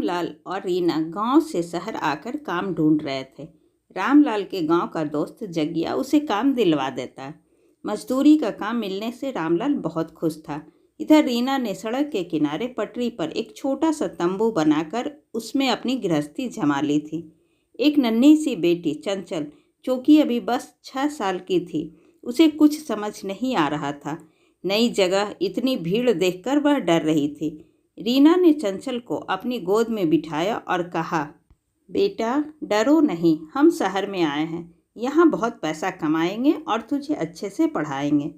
रामलाल और रीना गांव से शहर आकर काम ढूंढ रहे थे। रामलाल के गांव का दोस्त जग्गिया उसे काम दिलवा देता है। मजदूरी का काम मिलने से रामलाल बहुत खुश था। इधर रीना ने सड़क के किनारे पटरी पर एक छोटा सा तंबू बनाकर उसमें अपनी गृहस्थी जमा ली थी। एक नन्ही सी बेटी चंचल, जो कि अभी बस 6 साल की थी, उसे कुछ समझ नहीं आ रहा था। नई जगह, इतनी भीड़ देखकर वह डर रही थी। रीना ने चंचल को अपनी गोद में बिठाया और कहा, बेटा डरो नहीं, हम शहर में आए हैं, यहाँ बहुत पैसा कमाएंगे और तुझे अच्छे से पढ़ाएंगे।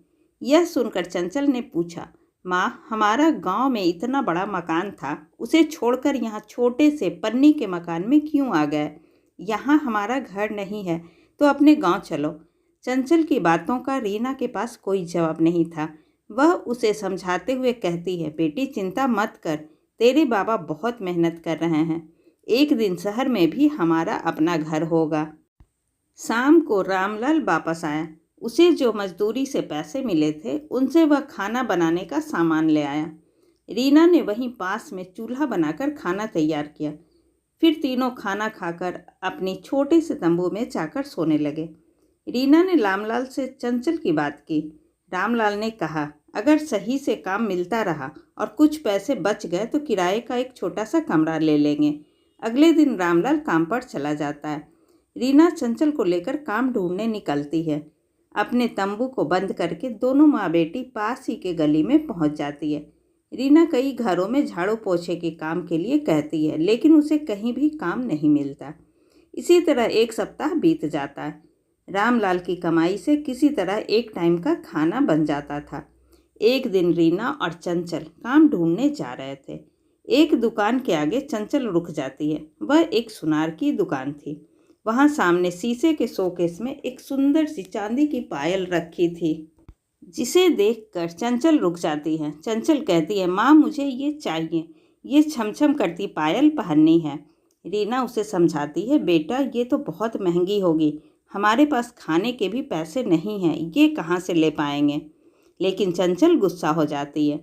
यह सुनकर चंचल ने पूछा, माँ, हमारा गांव में इतना बड़ा मकान था, उसे छोड़कर यहाँ छोटे से पन्नी के मकान में क्यों आ गए? यहाँ हमारा घर नहीं है तो अपने गांव चलो। चंचल की बातों का रीना के पास कोई जवाब नहीं था। वह उसे समझाते हुए कहती है, बेटी चिंता मत कर, तेरे बाबा बहुत मेहनत कर रहे हैं, एक दिन शहर में भी हमारा अपना घर होगा। शाम को रामलाल वापस आया। उसे जो मजदूरी से पैसे मिले थे उनसे वह खाना बनाने का सामान ले आया। रीना ने वहीं पास में चूल्हा बनाकर खाना तैयार किया। फिर तीनों खाना खाकर अपनी छोटे से तंबू में जाकर सोने लगे। रीना ने रामलाल से चंचल की बात की। रामलाल ने कहा, अगर सही से काम मिलता रहा और कुछ पैसे बच गए तो किराए का एक छोटा सा कमरा ले लेंगे। अगले दिन रामलाल काम पर चला जाता है। रीना चंचल को लेकर काम ढूंढने निकलती है। अपने तंबू को बंद करके दोनों माँ बेटी पास ही के गली में पहुंच जाती है। रीना कई घरों में झाड़ू पोछे के काम के लिए कहती है, लेकिन उसे कहीं भी काम नहीं मिलता। इसी तरह एक सप्ताह बीत जाता है। रामलाल की कमाई से किसी तरह एक टाइम का खाना बन जाता था। एक दिन रीना और चंचल काम ढूंढने जा रहे थे। एक दुकान के आगे चंचल रुक जाती है। वह एक सुनार की दुकान थी। वहाँ सामने शीशे के शोकेस में एक सुंदर सी चांदी की पायल रखी थी, जिसे देखकर चंचल रुक जाती है। चंचल कहती है, माँ, मुझे ये चाहिए, ये छमछम करती पायल पहननी है। रीना उसे समझाती है, बेटा ये तो बहुत महंगी होगी, हमारे पास खाने के भी पैसे नहीं हैं, ये कहाँ से ले पाएंगे। लेकिन चंचल गुस्सा हो जाती है।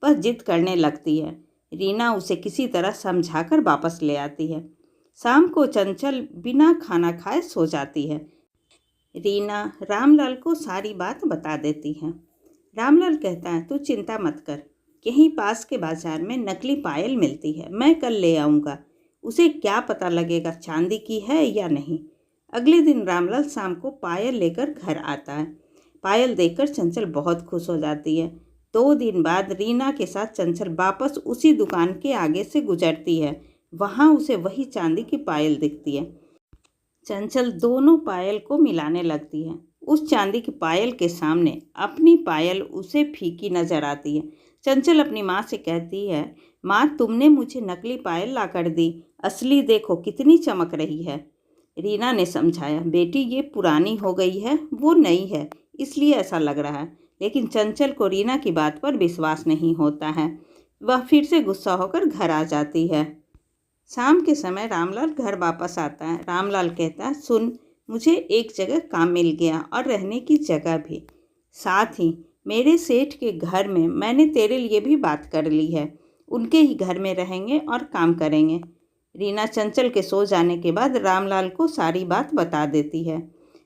वह जिद करने लगती है। रीना उसे किसी तरह समझाकर वापस ले आती है। शाम को चंचल बिना खाना खाए सो जाती है। रीना रामलाल को सारी बात बता देती है। रामलाल कहता है, तू चिंता मत कर, यहीं पास के बाजार में नकली पायल मिलती है, मैं कल ले आऊँगा। उसे क्या पता लगेगा चांदी की है या नहीं। अगले दिन रामलाल शाम को पायल लेकर घर आता है। पायल देखकर चंचल बहुत खुश हो जाती है। 2 दिन बाद रीना के साथ चंचल वापस उसी दुकान के आगे से गुजरती है। वहाँ उसे वही चांदी की पायल दिखती है। चंचल दोनों पायल को मिलाने लगती है। उस चांदी की पायल के सामने अपनी पायल उसे फीकी नजर आती है। चंचल अपनी माँ से कहती है, माँ, तुमने मुझे नकली पायल ला कर दी, असली देखो कितनी चमक रही है। रीना ने समझाया, बेटी ये पुरानी हो गई है, वो नई है, इसलिए ऐसा लग रहा है। लेकिन चंचल को रीना की बात पर विश्वास नहीं होता है। वह फिर से गुस्सा होकर घर आ जाती है। शाम के समय रामलाल घर वापस आता है। रामलाल कहता है, सुन, मुझे एक जगह काम मिल गया और रहने की जगह भी, साथ ही मेरे सेठ के घर में मैंने तेरे लिए भी बात कर ली है, उनके ही घर में रहेंगे और काम करेंगे। रीना चंचल के सो जाने के बाद रामलाल को सारी बात बता देती है।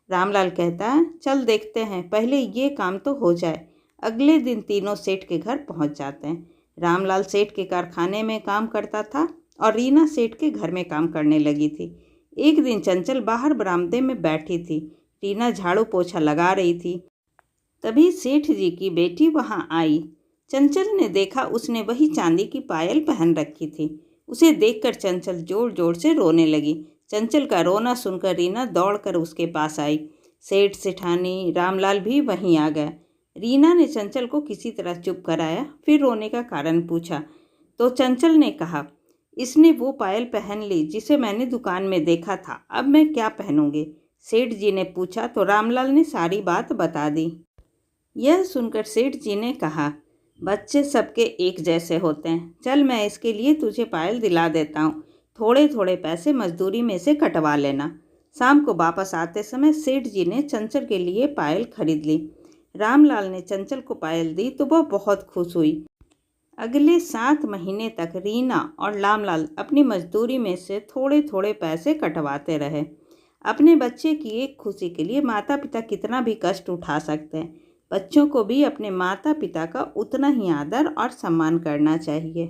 रामलाल कहता है, चल देखते हैं, पहले ये काम तो हो जाए। अगले दिन तीनों सेठ के घर पहुंच जाते हैं। रामलाल सेठ के कारखाने में काम करता था और रीना सेठ के घर में काम करने लगी थी। एक दिन चंचल बाहर बरामदे में बैठी थी। रीना झाड़ू पोछा लगा रही थी। तभी सेठ जी की बेटी वहां आई। चंचल ने देखा उसने वही चांदी की पायल पहन रखी थी। उसे देखकर चंचल जोर जोर से रोने लगी। चंचल का रोना सुनकर रीना दौड़कर उसके पास आई। सेठ सेठानी रामलाल भी वहीं आ गए। रीना ने चंचल को किसी तरह चुप कराया, फिर रोने का कारण पूछा तो चंचल ने कहा, इसने वो पायल पहन ली जिसे मैंने दुकान में देखा था, अब मैं क्या पहनूंगी। सेठ जी ने पूछा तो रामलाल ने सारी बात बता दी। यह सुनकर सेठ जी ने कहा, बच्चे सबके एक जैसे होते हैं, चल मैं इसके लिए तुझे पायल दिला देता हूँ, थोड़े थोड़े पैसे मजदूरी में से कटवा लेना। शाम को वापस आते समय सेठ जी ने चंचल के लिए पायल खरीद ली। रामलाल ने चंचल को पायल दी तो वह बहुत खुश हुई। अगले 7 महीने तक रीना और रामलाल अपनी मजदूरी में से थोड़े थोड़े पैसे कटवाते रहे। अपने बच्चे की एक खुशी के लिए माता पिता कितना भी कष्ट उठा सकते हैं। बच्चों को भी अपने माता पिता का उतना ही आदर और सम्मान करना चाहिए।